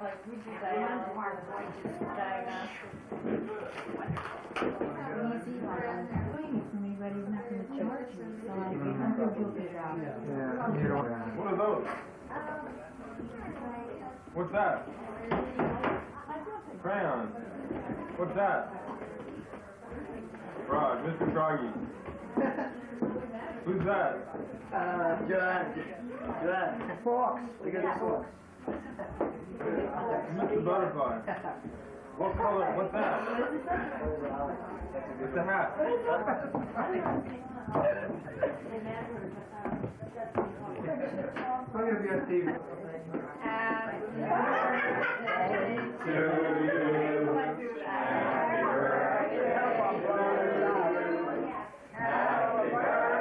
like we do diagnosis. Easy, like I'm doing it for me, but he's not going to charge me. So I think I'm going to do a good job. What are those? What's that? Crayon. What's that? Frog, Mr. Froggy. Who's that? John. Forks. We got the forks. Mr. Butterfly. What color? What's that? It's a hat. I'm going to be on TV. Happy birthday to you. Happy birthday to you. Happy birthday, dear. Happy birthday to you.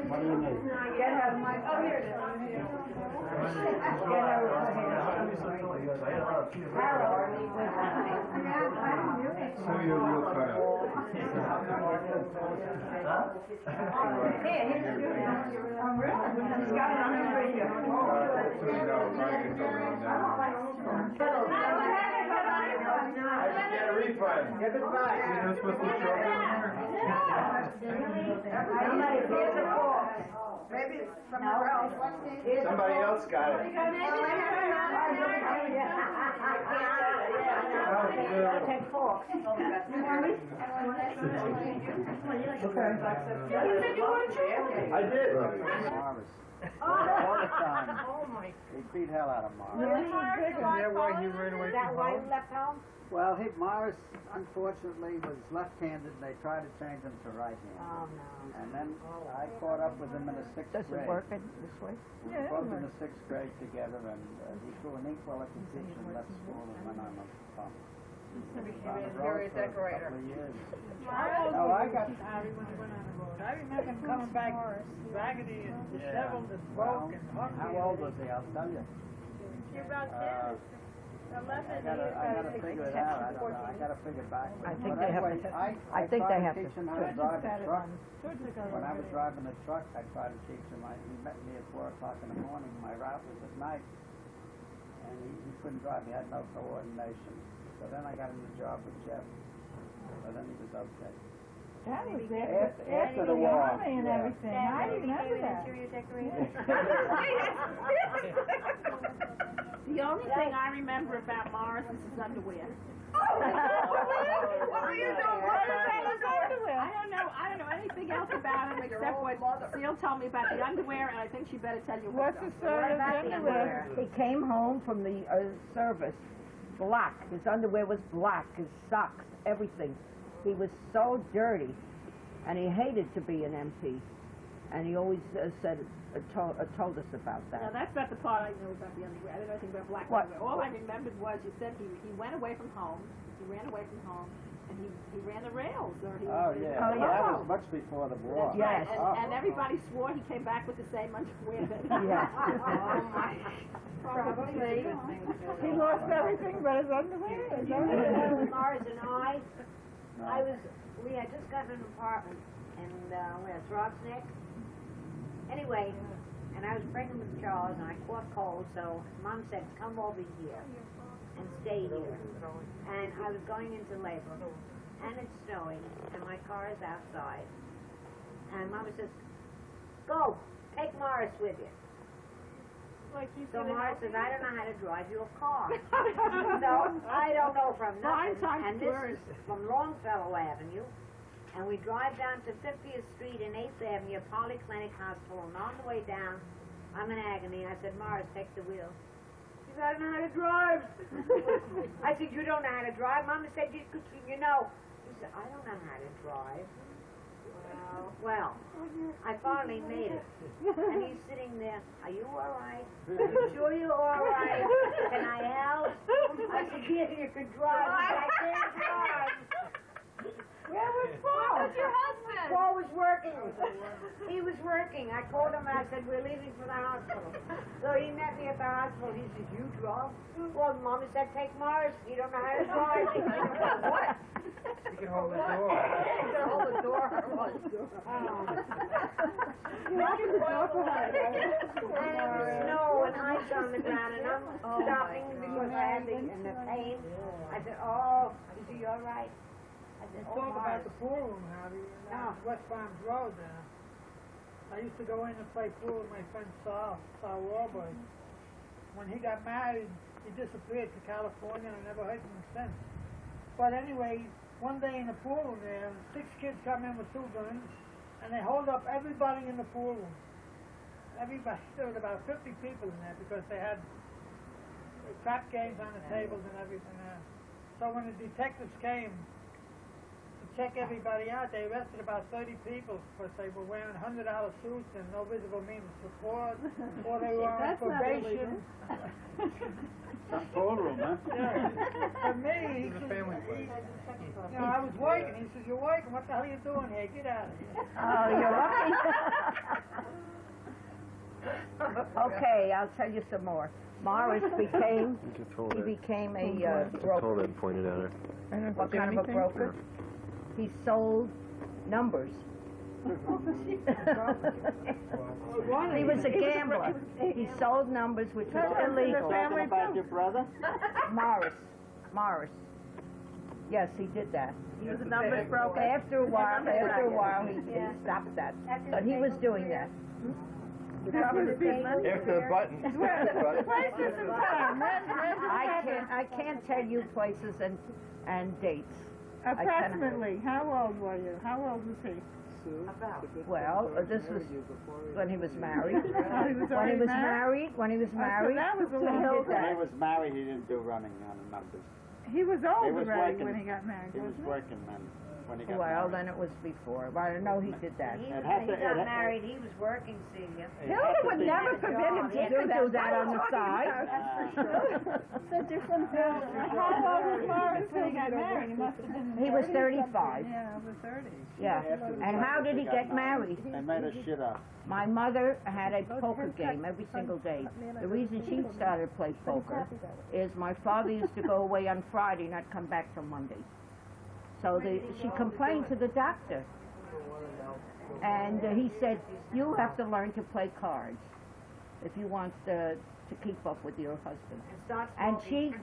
What do you need? Get her my, oh, here it is. Show you a real cutout. He's got it on his radio. I should get a refund. Give it back. You're supposed to show it. Maybe somewhere else. Somebody else got it. Take forks. Okay. I did. Oh my. He beat hell out of Morris. Why he ran away from home? Left home? Well, Morris, unfortunately, was left-handed, and they tried to change him to right-handed. Oh, no. And then I caught up with him in the 6th grade. Does it work this way? We were both in the 6th grade together, and he threw an inkwell at the teacher and left school and went on the pump. Interior decorator. No, I got... I remember him coming back raggedy and disheveled and broke and hungry. How old was he? I'll tell you. You're about 10. 11 I gotta figure it out. I don't know. I gotta figure back. I think they have to. I think they have to. Teach him how to drive a truck. When I was driving the truck, I tried to teach him. He met me at 4 o'clock in the morning. My route was at night, and he couldn't drive. He had no coordination. So then I got him the job with Jeff. So then he was okay. That was there After the war. Army and everything. I remember that. The only thing I remember about Morris is his underwear. What do you know? What is that underwear? I don't know anything else about him except what Seal told me about the underwear, and I think she better tell you What's the sort of underwear? He came home from the service, black. His underwear was black, his socks, everything. He was so dirty, and he hated to be an MP. And he always told us about that. Now, that's not the part I knew about the underwear. I didn't know anything about black underwear. All I remembered was you said he went away from home. He ran away from home, and he ran the rails. Or he That was much before the war. Yes. And everybody swore he came back with the same underwear. Yes. Probably. He lost everything but his underwear. Mars and we had just gotten an apartment in, where's Rob's Neck? Anyway, and I was pregnant with Charles, and I caught cold, so Mom said, come over here and stay here. And I was going into labor, and it's snowing, and my car is outside. And Mama says, go, take Morris with you. So Morris says, I don't know how to drive your car. So I don't know from nothing. And this is from Longfellow Avenue. And we drive down to 50th Street and 8th Avenue, Polyclinic Hospital, and on the way down, I'm in agony. I said, Morris, take the wheel. He said, I don't know how to drive. I said, you don't know how to drive? Mama said, you know. He said, I don't know how to drive. Well, I finally made it. And he's sitting there, are you all right? Are you sure you're all right? Can I help? I said, yes, you can drive. He said, I can't drive. Where was Paul? Where's your husband? Paul was working. He was working. I called him and I said, we're leaving for the hospital. So he met me at the hospital. He said, you drove? Well, Mama said, take Morris. You don't know how to drive. I said, what? You can hold the door. You can hold the door. And it was snow and ice on the ground, and I'm stopping because I had the pain. I said, oh, is he all right? I said, Let's oh, talk about Morris. the pool room, Harvey, on West Farms Road there. I used to go in and play pool with my friend Saul Warburg. When he got married, he disappeared to California, and I never heard from him since. But anyway, one day in the pool room there, 6 kids come in with 2 guns, and they hold up everybody in the pool room. Everybody, there was about 50 people in there because they had crap games on the tables and everything there. So when the detectives came to check everybody out, they arrested about 30 people because they were wearing $100 suits and no visible means of support, or they were on probation. Some pool room, huh? Yeah. For me, It's a family place. you know, I was working. He says, "You're working. What the hell are you doing here? Get out of here." Oh, you're lucky. Okay, I'll tell you some more. Morris became, he became a broker. Pointed at her. What kind of a broker? He sold numbers. He was a gambler. He sold numbers, which was illegal. Talking about your brother? Morris. Yes, he did that. He was a numbers broker. After a while, he stopped that. But he was doing that. After the button. Places and time. I can't tell you places and dates. Approximately, how old were you? How old was he? Well, this was when he was married. Oh, he was When he already was married? married, when he was married, that was a he long did When he that. was married, he didn't do running on the numbers. He was old He was already working. when he got married, He was wasn't working then, when he got Well, married. then it was before. But I know he did that. He It was, had he to- got it- married, he was working, Celia. Hilda would never forbid him to do that on the side. It's a different building. How old was Morris when he got married? He must have been He was 35. Yeah, over 30. Yeah. And how did he get married? They made a shit up. My mother had a poker game every single day. The reason she started to play poker is my father used to go away on Friday, not come back till Monday. So she complained to the doctor. And he said, you have to learn to play cards if you want to keep up with your husband. And start And smoking.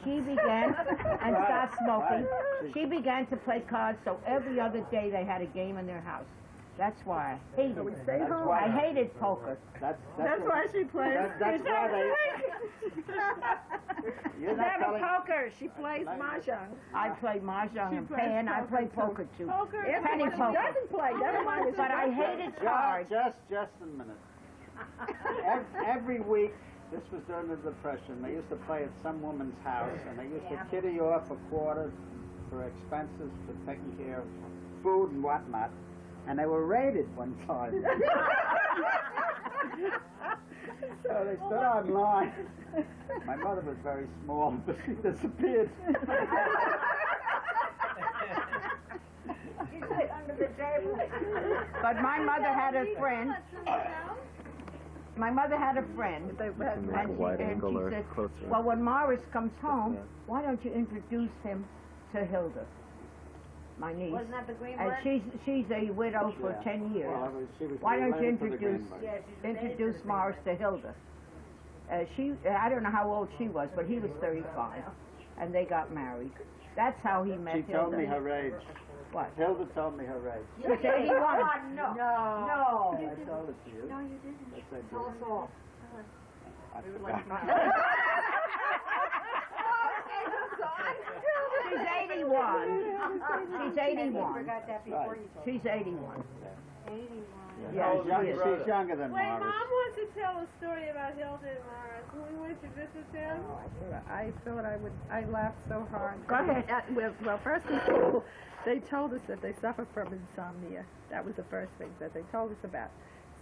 she began and started smoking. She began to play cards, so every other day they had a game in their house. That's why I hated it. That's why- I hated poker. That's why she plays. That's why You're not Never telling... poker. She plays mahjong. I played mahjong and plays pan. I poker, played too. poker too. Poker. Penny She poker. doesn't play. Never mind. But I hated cards. Just a minute. Every week, this was during the Depression, they used to play at some woman's house, and they used to kitty you off for quarters for expenses for taking care of food and whatnot. And they were raided one time. So they stood on line. My mother was very small, but she disappeared. He sit under the table. But my mother had a friend. My mother had a friend, Make a and wide she angle or said, closer. well, when Morris comes home, why don't you introduce him to Hilda, my niece? Wasn't that the green And one? she's a widow for Yeah. 10 years. Well, she was Why don't you related to the introduce Greenberg. Yeah, she's related to introduce the Morris to Hilda? I don't know how old she was, but he was 35, and they got married. That's how he met She Hilda. told me her age. What? Hilda told me her age. She's 81. No. I told it to you. No, you didn't. Yes, I did. Tell us all. I forgot. She's 81. She's 81. Forgot that before you told She's 81. 81. Yeah, She's she younger, is. she's younger than Wait, Morris. Mom wants to tell a story about Hilda and Morris. When we went to visit them. I thought I laughed so hard. Go ahead. Well, first of all, they told us that they suffer from insomnia. That was the first thing that they told us about.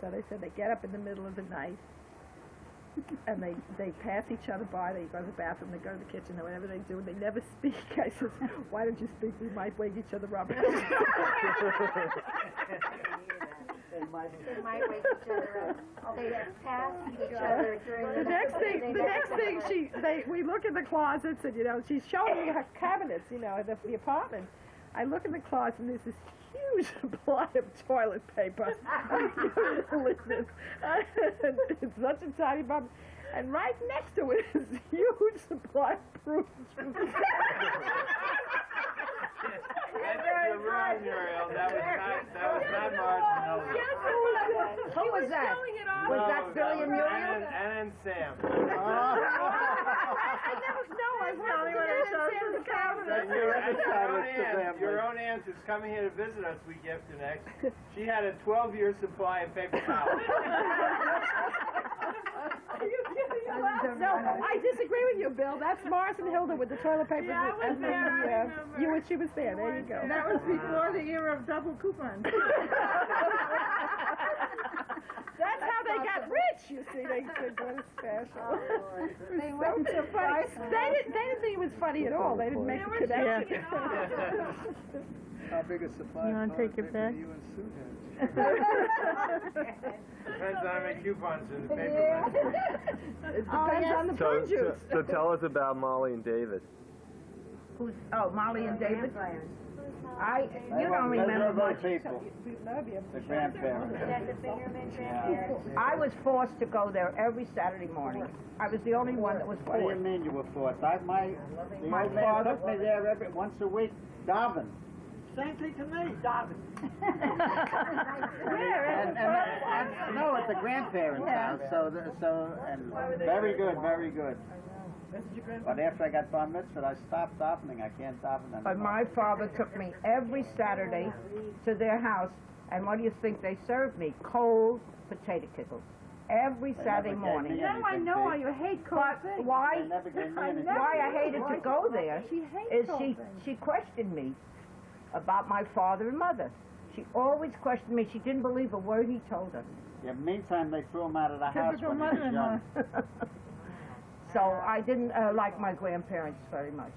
So they said they get up in the middle of the night. and they pass each other by, they go to the bathroom, they go to the kitchen, or whatever they do, and they never speak. I says, why don't you speak? We might wake each other up. They might wake each other up. They pass each other during The next thing, we look in the closets, and she's showing me her cabinets, the apartment. I look in the closet, and there's this huge supply of toilet paper. It's such a tiny bump. And right next to it is a huge supply of fruits. You're wrong, Muriel. That was not Marge. Who was that? Was that Billy and Muriel? Anna and Sam. I was telling when I showed her the cabinet. Your own aunt is coming here to visit us week after next. She had a 12-year supply of paper towels. No, I disagree with you, Bill. That's Morris and Hilda with the toilet paper. Yeah, I was there, I remember. She was there. There you go. That was before the era of double coupons. That's how they got rich, you see. They got a special. They went to funny. They didn't think it was funny at all. They didn't make the connection. How big a supply? You want to take it back? You and Sue had. Depends on how many coupons in the paper. It depends on the prune juice. So tell us about Molly and David. Molly and David? You don't remember much. People. The grandparents. I was forced to go there every Saturday morning. I was the only one that was What do you forced. mean you were forced? The old man father- took me there once a week, Darvin. Same thing to me, David. No, at the grandparents' house. And very good, very good. But after I got bar mitzvah, I stopped davening. I can't daven anymore. But my father took me every Saturday to their house, and what do you think they served me? Cold potato pickles. Every Saturday never gave morning. me anything, know see? you hate cold But things. why They never gave me anything. why I hated to go there She hates is cold things. she questioned me about my father and mother. She always questioned me. She didn't believe a word he told her. Yeah, meantime, they threw him out of the house Typical when he was mother-in-law. young. So I didn't like my grandparents very much.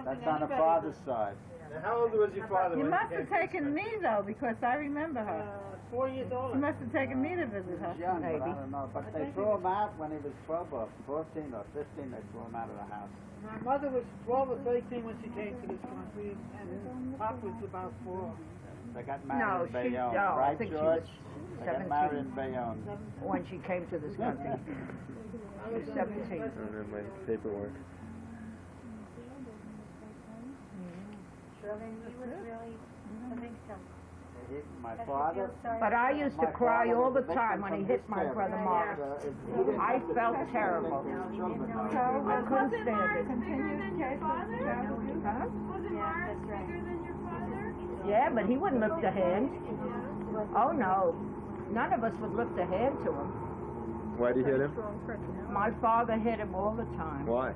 That's on the father's side. Now, how old was your father You when must he have came to taken me, though, because I remember her. 4 years old. You must have taken me to visit He her. was young, but I Maybe. don't know. But they threw him out when he was 12 or 14 or 15. They threw him out of the house. My mother was 12 or 13 when she came to this country, and Pop was about 4. They got No, married in Bayonne, I right, think she George? was They got married in 17 Bayonne. when she came to this country. She was 17. I don't have my paperwork. So then he was really a victim. My father. But I used to my cry father all was the a victim time when he from hit his my family. brother Morris. He didn't I have the felt protection terrible. that his children know. I couldn't stand it. Bigger than your father? Huh? Wasn't Morris bigger than your father? Yeah, but he wouldn't lift a hand. Oh no, none of us would lift a hand to him. Why'd you hit him? My father hit him all the time. Why?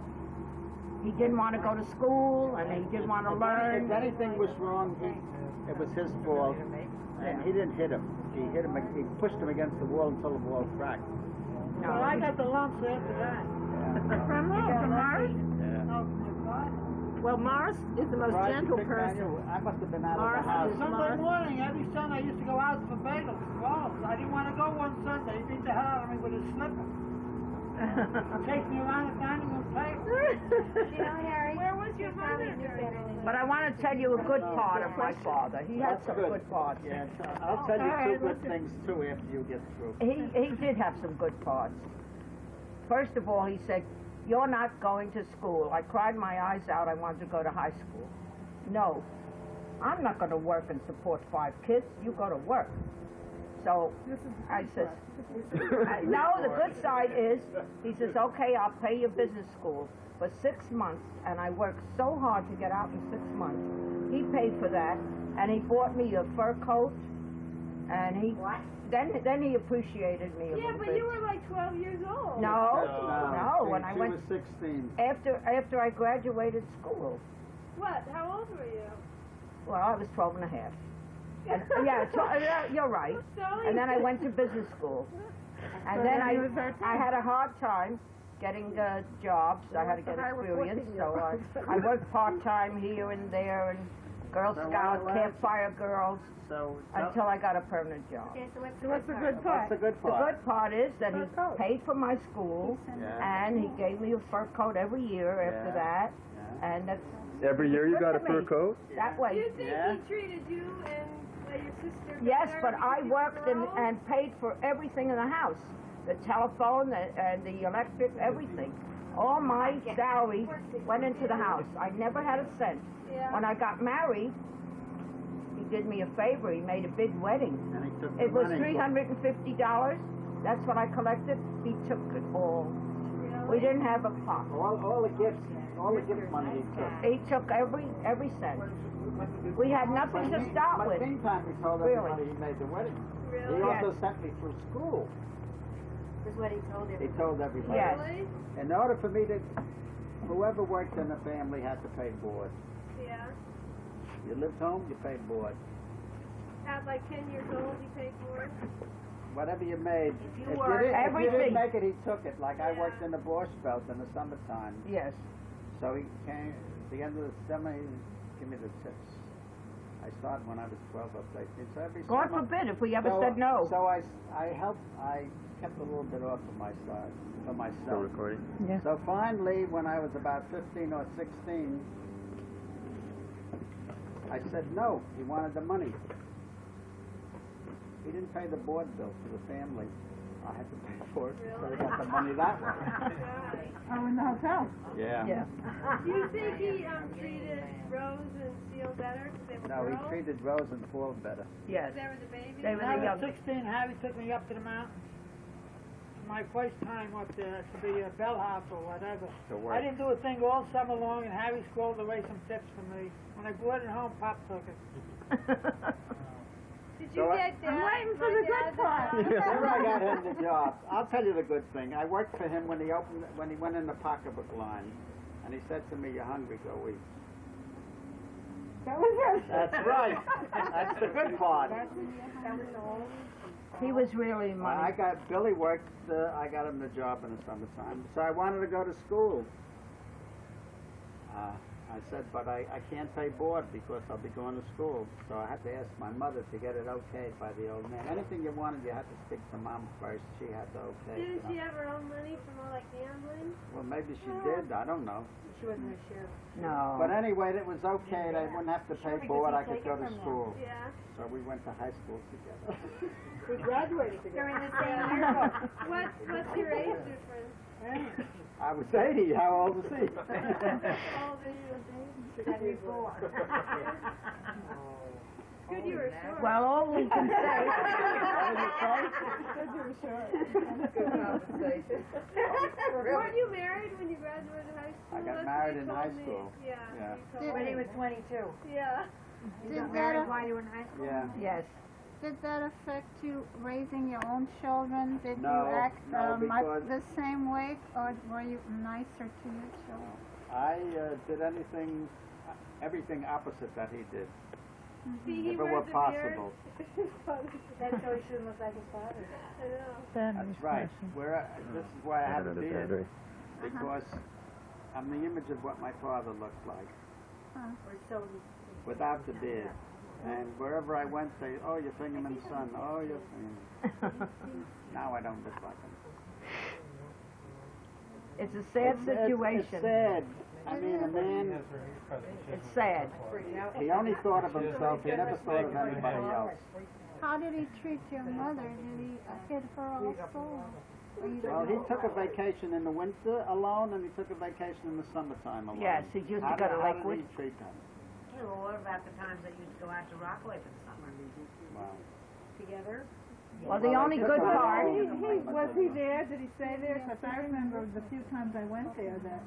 He didn't want to go to school and he didn't want to learn. If anything was wrong, it was his fault, and he didn't hit him. He hit him. He pushed him against the wall until the wall cracked. Well, I got the lumps after that. From who? From Morris? Yeah. No, my father. Well, Morris is the most Right, gentle big person. manual. I must have been out Morris of the house. is- Sunday morning, every Sunday, I used to go out for bagels and rolls. I didn't want to go one Sunday. He beat the hell out of me with his slipper. Chased me around the dining room table. You know, Harry? Where was your probably mother knew during better than But I want to tell you a good part of my father. He had That's some good parts. Yeah, I'll tell you two good things too after you get through. He did have some good parts. First of all, he said, "You're not going to school." I cried my eyes out. I wanted to go to high school. No, I'm not going to work and support 5 kids. You go to work. So I says, no, the good side is, he says, okay, I'll pay your business school for 6 months, and I worked so hard to get out in 6 months. He paid for that, and he bought me a fur coat, and he then he appreciated me a Yeah, little but bit. you were like 12 years old. No, when I She went was 16. after I graduated school. What? How old were you? Well, I was 12 and a half. And, you're right. So And then I went to business school. And So then then he was 13. I had a hard time getting jobs. I had to get I was experience, 14 so years. I worked part-time here and there, and Girl So Scouts, what- Campfire Girls, So, until I got a permanent job. Okay, so what's So what's the good what's part? the good The part? good part is that he Fur coat. paid for my school, Yeah. and he gave me a fur coat every year after Yeah. that, Yeah. and that's Every year you good got a to fur me. coat? that Do way. you think Yeah. he treated you and your sister Yes, better but because I you worked were girls? and paid for everything in the house. The telephone, and the electric, everything. All my salary went into the house. I never had a cent. Yeah. When I got married, he did me a favor. He made a big wedding. And he took the It was money. $350. That's what I collected. He took it all. We didn't have a pot. All the gift money he took. He took every cent. We had nothing to start But with. meantime, he told Really? everybody he made the wedding. Really? He also Yes. sent me through school. This is what he told He everybody. told everybody. Yes. Really? In order for me to, whoever worked in the family had to pay board. Yeah. You lived home, you paid board. At like 10 years old, you paid for it. Whatever you made. If you If worked- you didn't Everything. make it, he took it. Like I Yeah. worked in the Borscht Belt in the summertime. Yes. So he came, at the end of the summer, he give me the tips. I started when I was 12 or 13. So every God summer. forbid if we ever So- said no. So I kept a little bit off for my side, for Still myself. recording? Yeah. So finally, when I was about 15 or 16, I said no. He wanted the money. He didn't pay the board bill for the family. I had to pay for it, so I got the money that way. Oh, in the hotel. Yeah. Yeah. Do you think he treated Rose and Seal better because they were No, he girls? treated Rose and Paul better. Yes. They were the babies? They were When I the was young. 16, Harry took me up to the mountains. My first time up there to be a bellhop or whatever. To work. I didn't do a thing all summer long, and Harry scrolled away some tips for me. When I brought it home, Pop took it. Did you So I- get that? I'm waiting for my the good dad's part. job? Never I got him the job. I'll tell you the good thing. I worked for him when he went in the pocketbook line, and he said to me, "You're hungry, go eat." That was it. That's right. That's the good part. He was really I money. got Billy worked. I got him the job in the summertime, so I wanted to go to school. I said, but I can't pay board because I'll be going to school. So I had to ask my mother to get it okayed by the old man. Anything you wanted, you had to stick to Mom first. She had to okay. Didn't you know. she have her own money from all that gambling? Well, maybe she did. I don't know. She wasn't a sheriff. No. But anyway, it was okay. I wouldn't have to pay board. I could go to school. Yeah. So we went to high school together. We graduated together. During the same year. What's your age difference? I was 80. How old was he? How old are you? 74. Good you were short. Well, all we can say. Weren't you married when you graduated high school? I got That's what married you in told high me. school. Yeah. Yeah. you told When me. he was 22. Yeah. You got married while you were in high school? Yeah. Yes. Did that affect you raising your own children? Did No, you act no, much because- the same way, or were you nicer to your children? I did everything opposite that he did. See, he If it were wears a possible. beard. That so he shouldn't look like his father. I know. That's right. This is why I have a Another beard, battery. because I'm the image of what my father looked like Or so without the beard. And wherever I went, they, oh, you're Fingerman's son. Oh, you're Fingerman. Now I don't look like him. It's a sad situation. It's sad. I mean, a man, It's sad. he only thought of himself. He never thought of anybody else. How did he treat your mother? Did he hit her also? Or you Well, he didn't- took a vacation in the winter alone, and he took a vacation in the summertime alone. Yes, he used to How go did- to how did Lakewood. he treat them? You know, what about the times that you used to go out to Rockaway for the summer Wow. together? Well, the Well, only they good took part. him Was he there? Did he stay there? Because I remember the few times I went there that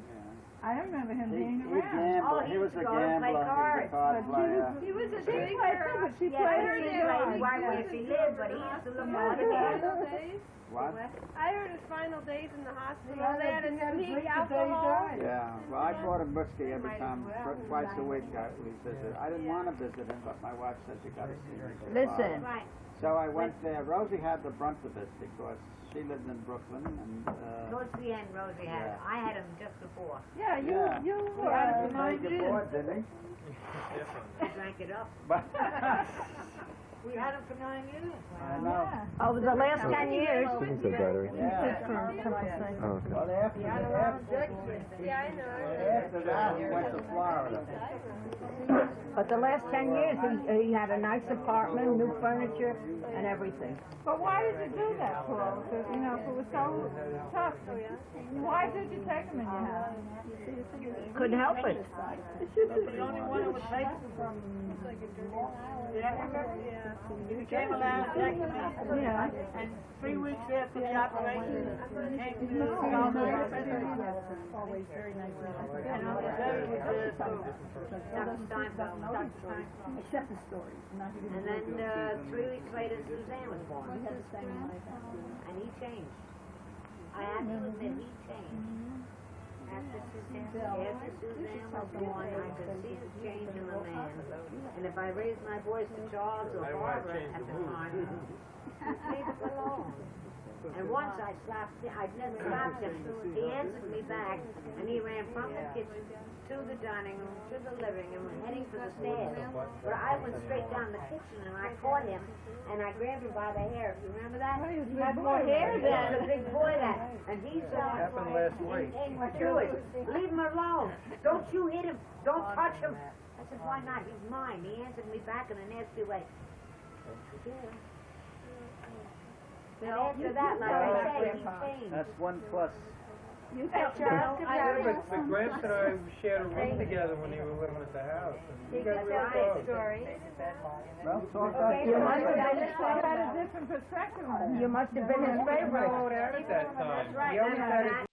I remember him He being around. gambled. Oh, he he was used a to go and play gambler. He was a cards. card player. He was a She played too, drinker. but she Yeah, played he her didn't yard. play why where she lived, but he used to look all the time. Final days. What? I heard his final days in the hospital. Yeah, They had he had to a sneak drink the day he alcohol. died. Yeah. Well, I bought him whiskey every time, twice a week. We visited. I didn't want to visit him, but my wife said you got to see him. Listen, Right. So I went there. Rosie had the brunt of it because she lived in Brooklyn and, Towards the end, Rosie had it. I had him just before. Yeah, you, Yeah. you, he made you bored, didn't he? He drank it up. But We had him for 9 years. I know. Over the last 10 years. She can say battery. Yeah. Oh, okay. Well, after Yeah, I know. after that, he went to Florida. But the last 10 years, he had a nice apartment, new furniture, and everything. But why did you do that, Paul? Because, you know, if it was so tough, why did you take him in your house? Couldn't help it. The only one that would take him from. Yeah. He became a laryngectomy. Yeah. And 3 weeks after the operation, came to South Africa. And on the day he was there too. Dr. Steinfeld, Dr. Steinfeld. Except the story. And then 3 weeks later, Suzanne was born. And he changed. I have to admit, he changed. After Suzanne was born, I could see the change in the man. And if I raised my voice to Charles or Barbara at the time, he'd leave it alone. And once I slapped him, I never slapped him. He answered me back, and he ran from the kitchen to the dining room, to the living room, heading for the stairs. But I went straight down the kitchen, and I caught him, and I grabbed him by the hair. Do you remember that? He had more hair than a big boy then. And he said, Happened last week. Jewish, leave him alone. Don't you hit him. Don't touch him. I said, why not? He's mine. He answered me back in a nasty way. And after that, like I say, he changed. That's 1 plus. You said Charles could have But the Gramps and I shared a room together when they were living at the house. He And could we tell got his real close. story. Well, talk Okay, You about must have been, I had a different perspective on it. you must have been his favorite. At that time. That's right. He always had a